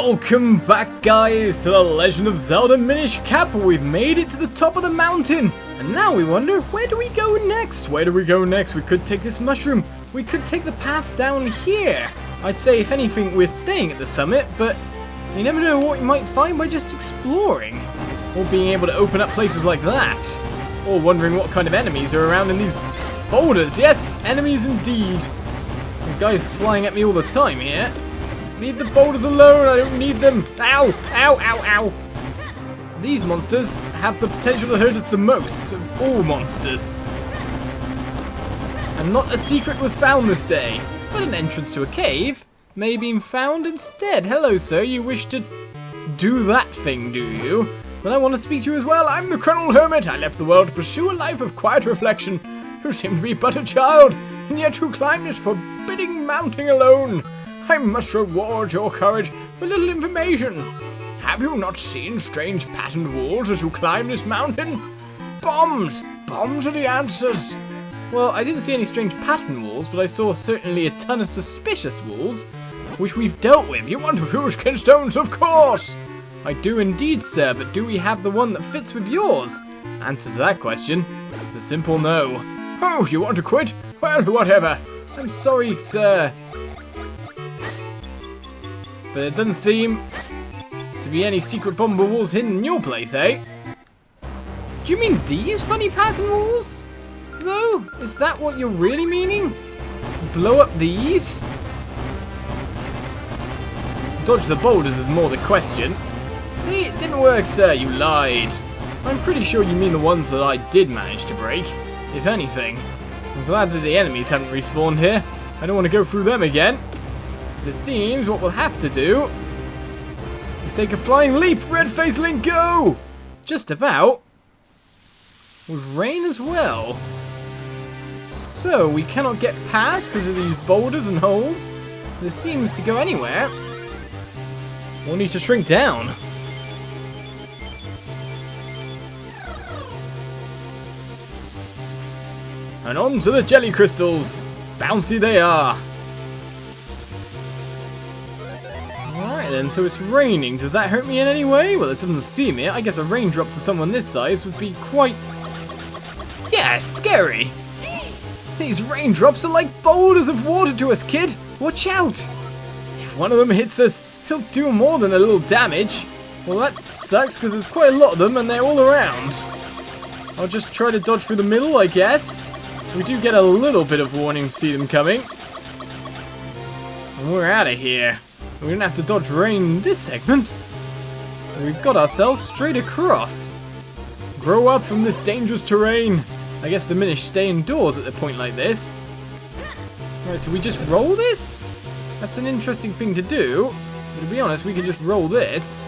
Welcome back, guys, to the Legend of Zelda Minish Cap. We've made it to the top of the mountain, and now we wonder, where do we go next? Where do we go next? We could take this mushroom. We could take the path down here. I'd say, if anything, we're staying at the summit, but you never know what you might find by just exploring, or being able to open up places like that, or wondering what kind of enemies are around in these boulders. Yes, enemies indeed. The guy's flying at me all the time here. Leave the boulders alone, I don't need them. Ow, ow, ow, ow. These monsters have the potential to hurt us the most of all monsters. And not a secret was found this day, but an entrance to a cave may have been found instead. Hello, sir, you wish to do that thing, do you? Well, I want to speak to you as well. I'm the Colonel Hermit. I left the world to pursue a life of quiet reflection. You seem to be but a child, and yet you climb this forbidding mountain alone. I must reward your courage with a little information. Have you not seen strange patterned walls as you climb this mountain? Bombs! Bombs are the answers! Well, I didn't see any strange patterned walls, but I saw certainly a ton of suspicious walls, which we've dealt with. You want to fuse kinstones, of course! I do indeed, sir, but do we have the one that fits with yours? Answer to that question is a simple no. Oh, you want to quit? Well, whatever. I'm sorry, sir. But it doesn't seem to be any secret bomb walls hidden in your place, eh? Do you mean these funny pattern walls? Though? Is that what you're really meaning? Blow up these? Dodge the boulders is more the question. See, it didn't work, sir, you lied. I'm pretty sure you mean the ones that I did manage to break. If anything, I'm glad that the enemies haven't respawned here. I don't want to go through them again. It seems what we'll have to do is take a flying leap. Red-faced Link, go! Just about. With rain as well. So, we cannot get past because of these boulders and holes. This seems to go anywhere. We'll need to shrink down. And on to the jelly crystals. Bouncy they are. Alright then, so it's raining. Does that hurt me in any way? Well, it doesn't seem it. I guess a raindrop to someone this size would be quite... yeah, scary. These raindrops are like boulders of water to us, kid. Watch out. If one of them hits us, it'll do more than a little damage. Well, that sucks because there's quite a lot of them and they're all around. I'll just try to dodge through the middle, I guess. We do get a little bit of warning to see them coming. And we're out of here. We don't have to dodge rain in this segment. We've got ourselves straight across. Grow up from this dangerous terrain. I guess the Minish stay indoors at a point like this. Alright, so we just roll this? That's an interesting thing to do. But to be honest, we can just roll this.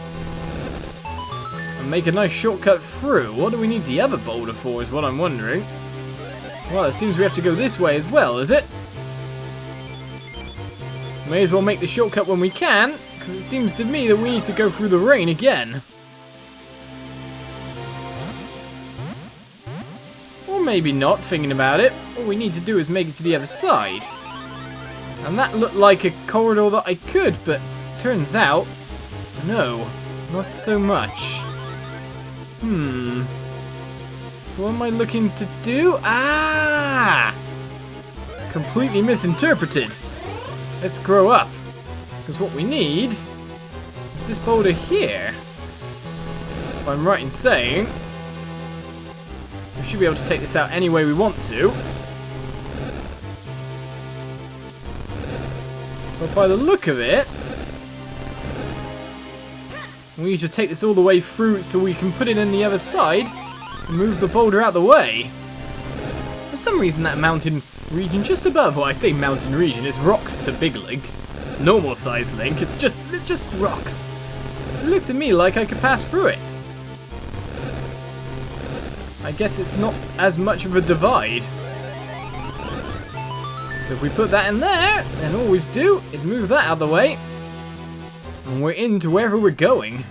And make a nice shortcut through. What do we need the other boulder for is what I'm wondering. Well, it seems we have to go this way as well, is it? May as well make the shortcut when we can, because it seems to me that we need to go through the rain again. Or maybe not, thinking about it. All we need to do is make it to the other side. And that looked like a corridor that I could, but turns out, no, not so much. What am I looking to do? Ah! Completely misinterpreted. Let's grow up. Because what we need is this boulder here. If I'm right in saying, we should be able to take this out any way we want to. But by the look of it, we need to take this all the way through so we can put it in the other side and move the boulder out the way. For some reason that mountain region just above, well, I say mountain region, it's rocks to Big Link. Normal size Link, it's just rocks. It looked to me like I could pass through it. I guess it's not as much of a divide. So if we put that in there, then all we do is move that out of the way. And we're into wherever we're going.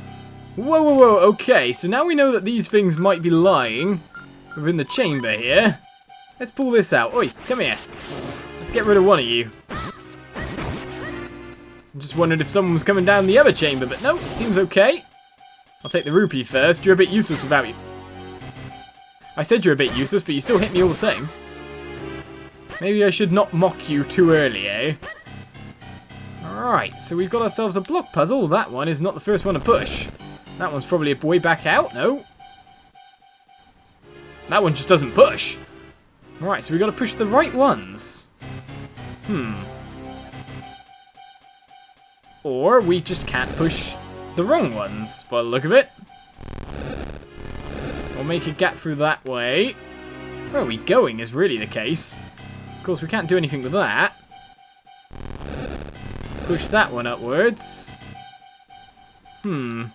Whoa, whoa, whoa, okay, so now we know that these things might be lying within the chamber here. Let's pull this out. Oi, come here. Let's get rid of one of you. Just wondered if someone was coming down the other chamber, but no, it seems okay. I'll take the rupee first. You're a bit useless without you. I said you're a bit useless, but you still hit me all the same. Maybe I should not mock you too early, eh? Alright, so we've got ourselves a block puzzle. That one is not the first one to push. That one's probably way back out. No. That one just doesn't push. Alright, so we've got to push the right ones. Or we just can't push the wrong ones, by the look of it. We'll make a gap through that way. Where are we going is really the case. Of course, we can't do anything with that. Push that one upwards. That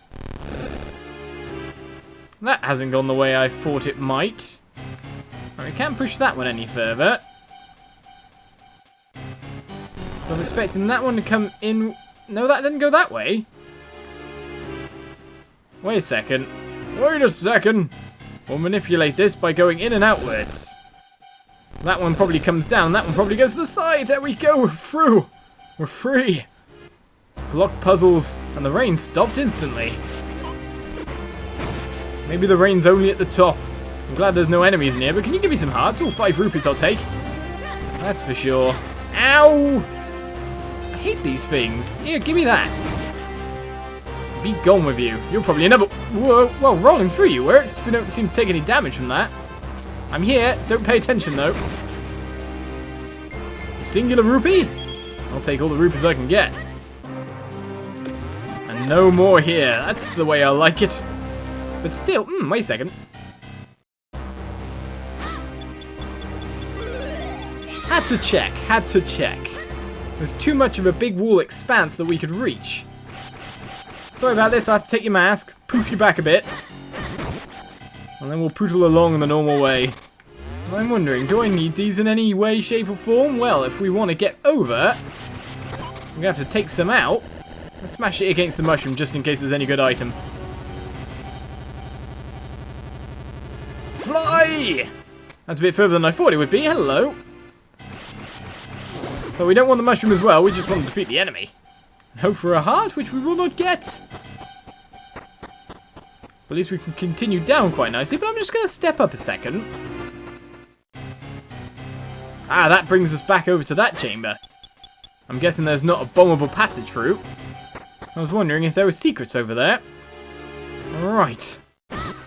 hasn't gone the way I thought it might. Right, we can't push that one any further. So I'm expecting that one to come in. No, that didn't go that way. Wait a second. Wait a second. We'll manipulate this by going in and outwards. That one probably comes down. That one probably goes to the side. There we go. We're through. We're free. Block puzzles. And the rain stopped instantly. Maybe the rain's only at the top. I'm glad there's no enemies near, but can you give me some hearts? All 5 rupees I'll take. That's for sure. Ow! I hate these things. Here, give me that. Be gone with you. You're probably another... Whoa, well, rolling through you works. We don't seem to take any damage from that. I'm here. Don't pay attention, though. Singular rupee? I'll take all the rupees I can get. And no more here. That's the way I like it. But still, wait a second. Had to check. There's too much of a big wall expanse that we could reach. Sorry about this, I have to take your mask, poof you back a bit. And then we'll poodle along in the normal way. I'm wondering, do I need these in any way, shape or form? Well, if we want to get over, we're going to have to take some out. Let's smash it against the mushroom just in case there's any good item. Fly! That's a bit further than I thought it would be. Hello. So we don't want the mushroom as well, we just want to defeat the enemy. And hope for a heart, which we will not get. At least we can continue down quite nicely, but I'm just going to step up a second. Ah, that brings us back over to that chamber. I'm guessing there's not a bombable passage through. I was wondering if there were secrets over there. Alright.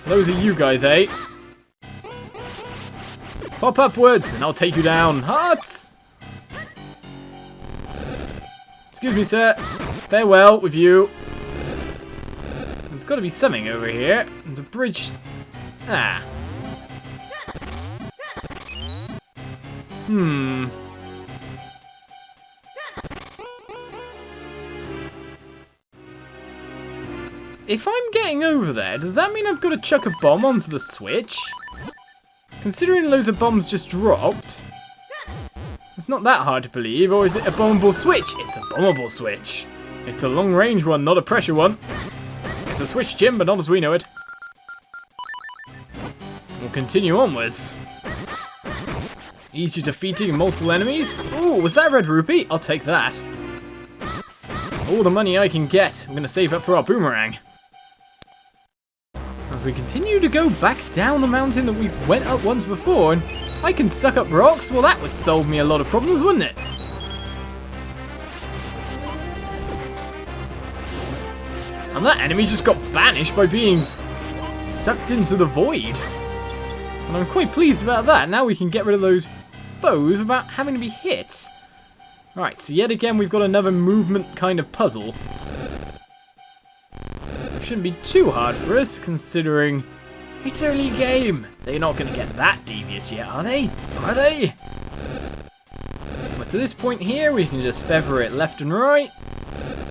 Those are you guys, eh? Pop upwards, and I'll take you down. Hearts! Excuse me, sir. Farewell with you. There's got to be something over here. There's a bridge. Ah. If I'm getting over there, does that mean I've got to chuck a bomb onto the switch? Considering loads of bombs just dropped, it's not that hard to believe, or is it a bombable switch? It's a bombable switch. It's a long-range one, not a pressure one. It's a switch, Jim, but not as we know it. We'll continue onwards. Easy defeating multiple enemies. Ooh, was that a red rupee? I'll take that. All the money I can get. I'm going to save up for our boomerang. As we continue to go back down the mountain that we went up once before, and I can suck up rocks, well that would solve me a lot of problems, wouldn't it? And that enemy just got banished by being sucked into the void. And I'm quite pleased about that. Now we can get rid of those foes without having to be hit. Alright, so yet again we've got another movement kind of puzzle. It shouldn't be too hard for us, considering it's early game. They're not going to get that devious yet, are they? Are they? But to this point here, we can just feather it left and right.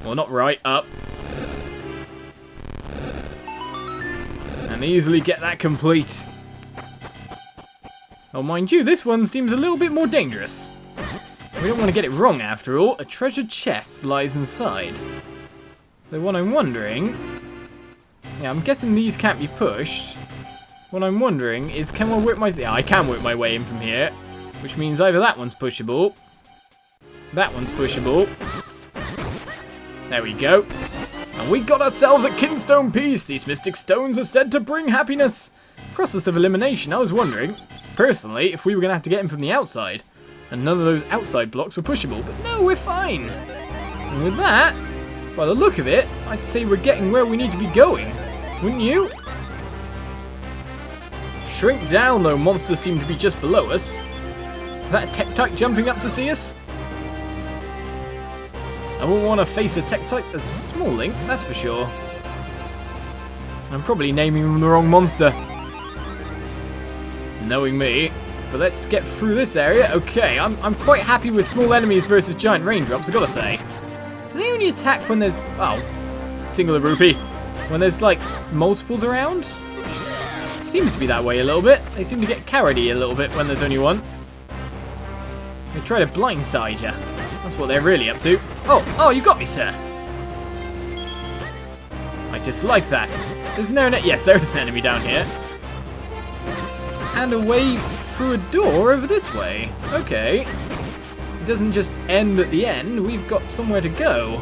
Well, not right, up. And easily get that complete. Oh, mind you, this one seems a little bit more dangerous. We don't want to get it wrong after all. A treasure chest lies inside. So what I'm wondering... Yeah, I'm guessing these can't be pushed. What I'm wondering is, can I work my... Yeah, I can work my way in from here. Which means either that one's pushable. That one's pushable. There we go. And we got ourselves a kinstone piece. These mystic stones are said to bring happiness. Process of elimination. I was wondering, personally, if we were going to have to get him from the outside. And none of those outside blocks were pushable. But no, we're fine. And with that, by the look of it, I'd say we're getting where we need to be going. Wouldn't you? Shrink down, though. Monsters seem to be just below us. Is that a Tektite jumping up to see us? I wouldn't want to face a Tektite as Smalling, that's for sure. I'm probably naming them the wrong monster. Knowing me. But let's get through this area. Okay, I'm quite happy with small enemies versus giant raindrops, I've got to say. Do they only attack when there's... oh, singular rupee. When there's, like, multiples around? Seems to be that way a little bit. They seem to get cowardly a little bit when there's only one. They try to blindside you. That's what they're really up to. Oh, you got me, sir. I dislike that. Isn't there an... yes, there is an enemy down here. And a way through a door over this way. Okay. It doesn't just end at the end. We've got somewhere to go.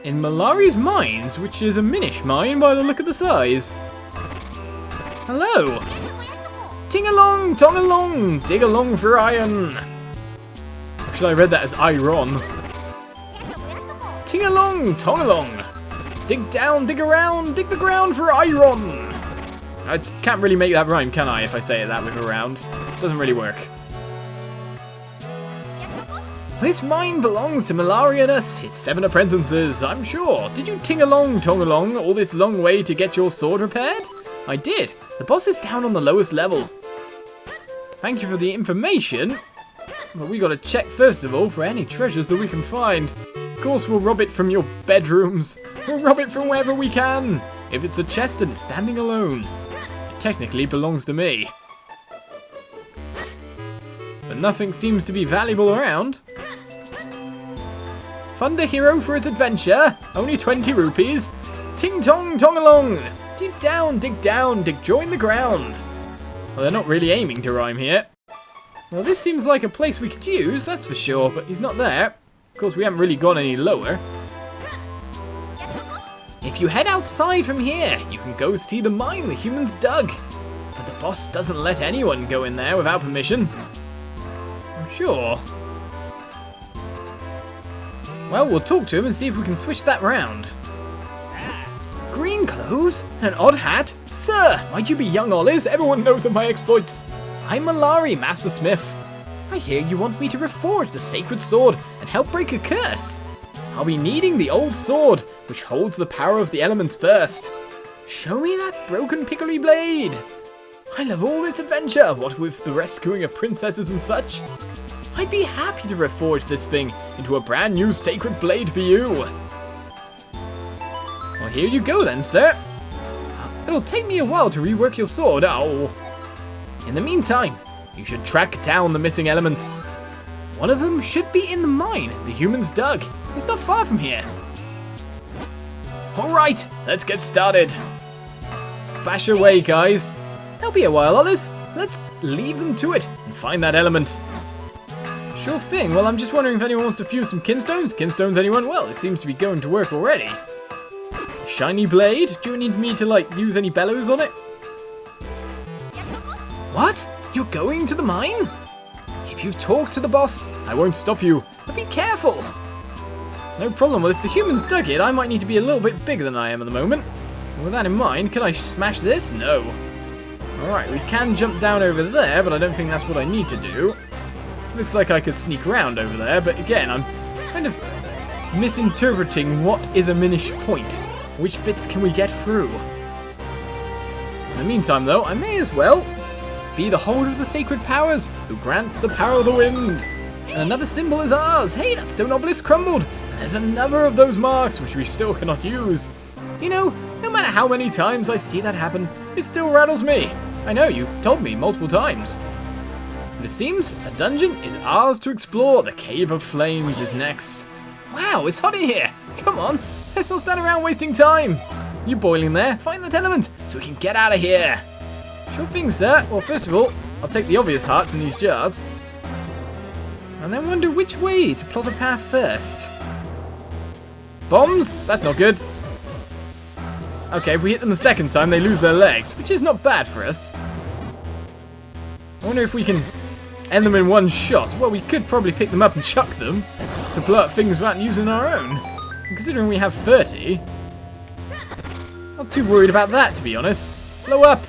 In Malarious Mines, which is a Minish mine by the look of the size. Hello. Ting along, tong along, dig along for iron. Should I read that as iron? Ting along, tong along. Dig down, dig around, dig the ground for iron. I can't really make that rhyme, can I, if I say it that with around? Doesn't really work. This mine belongs to Malarious, his 7 apprentices, I'm sure. Did you ting along, tong along, all this long way to get your sword repaired? I did. The boss is down on the lowest level. Thank you for the information. But we gotta check first of all for any treasures that we can find. Of course we'll rob it from your bedrooms. We'll rob it from wherever we can. If it's a chest and it's standing alone, it technically belongs to me. But nothing seems to be valuable around. Fund a hero for his adventure. Only 20 rupees. Ting tong tong along. Dig down, dig join the ground. Well, they're not really aiming to rhyme here. Well, this seems like a place we could use, that's for sure, but he's not there. Of course, we haven't really gone any lower. If you head outside from here, you can go see the mine the humans dug. But the boss doesn't let anyone go in there without permission. I'm sure. Well, we'll talk to him and see if we can switch that round. Green clothes? An odd hat? Sir, might you be young Oliz? Everyone knows of my exploits. I'm Melari, Master Smith. I hear you want me to reforge the sacred sword and help break a curse. I'll be needing the old sword, which holds the power of the elements first. Show me that broken picklery blade. I love all this adventure, what with the rescuing of princesses and such. I'd be happy to reforge this thing into a brand new sacred blade for you. Well, here you go then, sir. It'll take me a while to rework your sword, oh. In the meantime, you should track down the missing elements. One of them should be in the mine the humans dug. It's not far from here. Alright, let's get started. Bash away, guys. There'll be a while, Oliz. Let's leave them to it and find that element. Sure thing. Well, I'm just wondering if anyone wants to fuse some kinstones. Kinstones, anyone? Well, it seems to be going to work already. Shiny blade? Do you need me to, like, use any bellows on it? What? You're going to the mine? If you've talked to the boss, I won't stop you. But be careful. No problem. Well, if the humans dug it, I might need to be a little bit bigger than I am at the moment. And with that in mind, can I smash this? No. Alright, we can jump down over there, but I don't think that's what I need to do. Looks like I could sneak around over there, but again, I'm kind of misinterpreting what is a Minish point. Which bits can we get through? In the meantime, though, I may as well be the holder of the sacred powers who grant the power of the wind. And another symbol is ours. Hey, that stone obelisk crumbled. And there's another of those marks which we still cannot use. You know, no matter how many times I see that happen, it still rattles me. I know, you told me multiple times. But it seems a dungeon is ours to explore. The Cave of Flames is next. Wow, it's hot in here. Come on, let's not stand around wasting time. You boiling there? Find that element so we can get out of here. Sure thing, sir. Well, first of all, I'll take the obvious hearts in these jars. And then wonder which way to plot a path first. Bombs? That's not good. Okay, if we hit them the second time, they lose their legs, which is not bad for us. I wonder if we can end them in one shot. Well, we could probably pick them up and chuck them to blow up things without using our own. And considering we have 30, not too worried about that, to be honest. Blow up!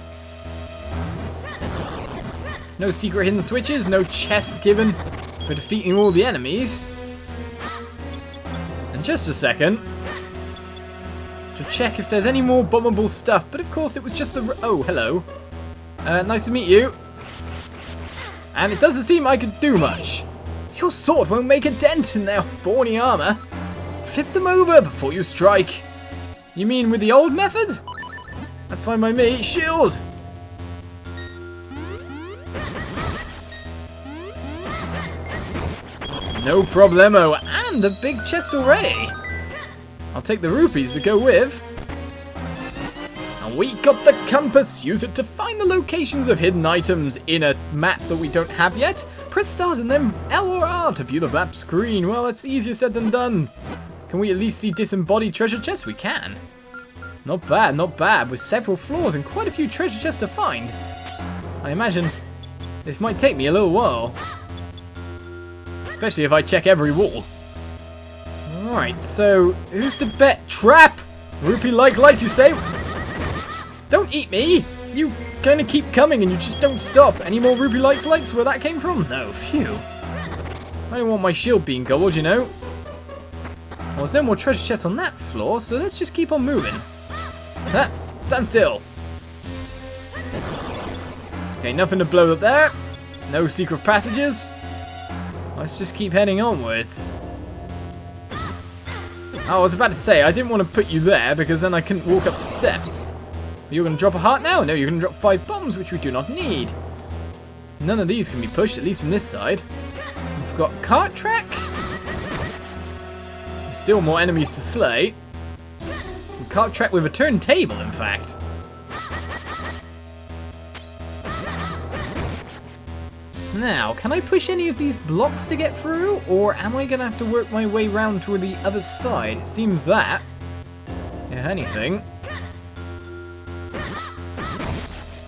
No secret hidden switches, no chests given for defeating all the enemies. And just a second to check if there's any more bombable stuff, but of course it was just the... Oh, hello. Nice to meet you. And it doesn't seem I could do much. Your sword won't make a dent in their thorny armor. Flip them over before you strike. You mean with the old method? That's fine by me. Shield! No problemo. And a big chest already. I'll take the rupees to go with. And we got the compass. Use it to find the locations of hidden items in a map that we don't have yet. Press start and then L or R to view the map screen. Well, it's easier said than done. Can we at least see disembodied treasure chests? We can. Not bad, not bad. With several floors and quite a few treasure chests to find. I imagine this might take me a little while. Especially if I check every wall. Alright, so who's to bet? Trap! Rupee like you say? Don't eat me! You kind of keep coming and you just don't stop. Any more rupee likes where that came from? No, phew. I don't want my shield being gobbled, you know. Well, there's no more treasure chests on that floor, so let's just keep on moving. Ah, stand still. Okay, nothing to blow up there. No secret passages. Let's just keep heading onwards. Oh, I was about to say, I didn't want to put you there because then I couldn't walk up the steps. You're going to drop a heart now? No, you're going to drop 5 bombs, which we do not need. None of these can be pushed, at least from this side. We've got cart track. Still more enemies to slay. Cart track with a turntable, in fact. Now, can I push any of these blocks to get through? Or am I going to have to work my way round to the other side? It seems that. If anything.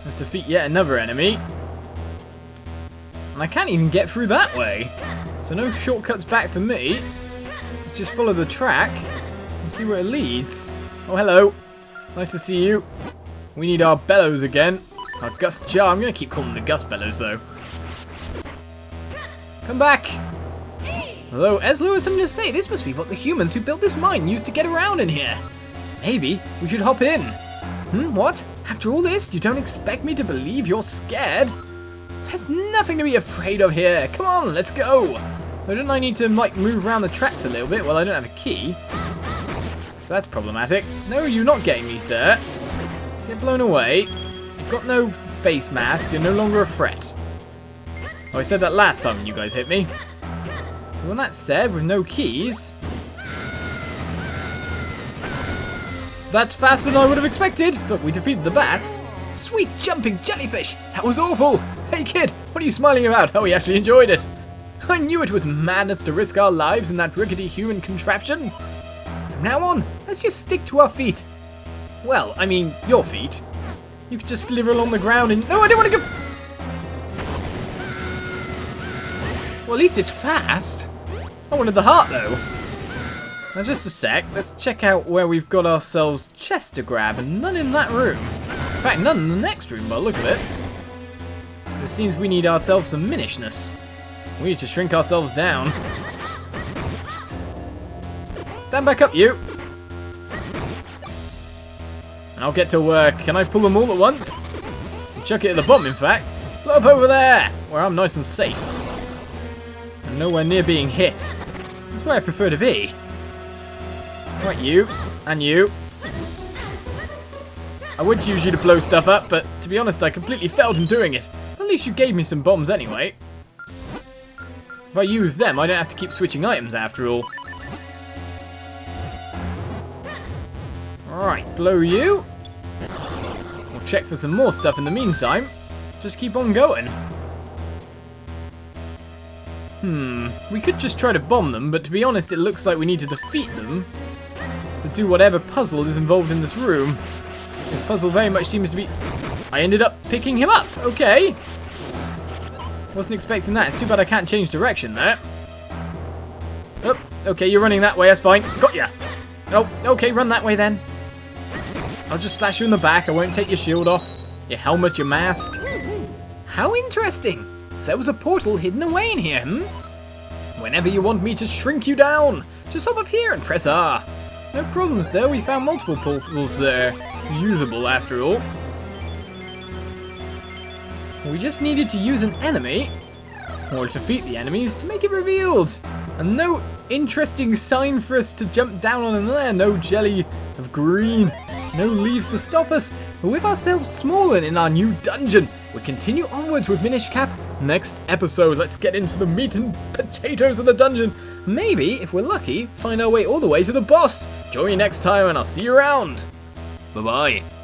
Let's defeat yet another enemy. And I can't even get through that way. So no shortcuts back for me. Let's just follow the track and see where it leads. Oh, hello. Nice to see you. We need our bellows again. Our gust jar. I'm going to keep calling them the gust bellows, though. Come back! Hello, Eslo, something to say. This must be what the humans who built this mine used to get around in here. Maybe we should hop in. What? After all this, you don't expect me to believe you're scared? There's nothing to be afraid of here. Come on, let's go. Or don't I need to, like, move around the tracks a little bit? Well, I don't have a key. So that's problematic. No, you're not getting me, sir. Get blown away. You've got no face mask. You're no longer a threat. Oh, I said that last time you guys hit me. So when that's said, with no keys... That's faster than I would have expected, but we defeated the bats. Sweet jumping jellyfish! That was awful! Hey kid, what are you smiling about? Oh, we actually enjoyed it. I knew it was madness to risk our lives in that rickety human contraption. From now on, let's just stick to our feet. Well, I mean, your feet. You could just slither along the ground and... No, I don't want to go... Well, at least it's fast. I wanted the heart, though. Now, just a sec. Let's check out where we've got ourselves chests to grab, and none in that room. In fact, none in the next room, by the look of it. It seems we need ourselves some minishness. We need to shrink ourselves down. Stand back up, you. And I'll get to work. Can I pull them all at once? Chuck it at the bottom, in fact. Blow up over there, where I'm nice and safe. And nowhere near being hit. That's where I prefer to be. Right, you. And you. I would use you to blow stuff up, but to be honest, I completely failed in doing it. At least you gave me some bombs anyway. If I use them, I don't have to keep switching items after all. Alright, blow you. We'll check for some more stuff in the meantime. Just keep on going. We could just try to bomb them, but to be honest, it looks like we need to defeat them do whatever puzzle is involved in this room. This puzzle very much seems to be... I ended up picking him up. Okay. Wasn't expecting that. It's too bad I can't change direction there. Oh, okay, you're running that way. That's fine. Got ya. Oh, okay, run that way then. I'll just slash you in the back. I won't take your shield off. Your helmet, your mask. How interesting. So there was a portal hidden away in here, hmm? Whenever you want me to shrink you down, just hop up here and press R. No problem, sir. We found multiple portals there. Usable, after all. We just needed to use an enemy, or defeat the enemies, to make it revealed. And no interesting sign for us to jump down on in there. No jelly of green. No leaves to stop us. But with ourselves smaller in our new dungeon, we continue onwards with Minish Cap next episode. Let's get into the meat and potatoes of the dungeon. Maybe, if we're lucky, find our way all the way to the boss. Join me next time and I'll see you around. Bye-bye.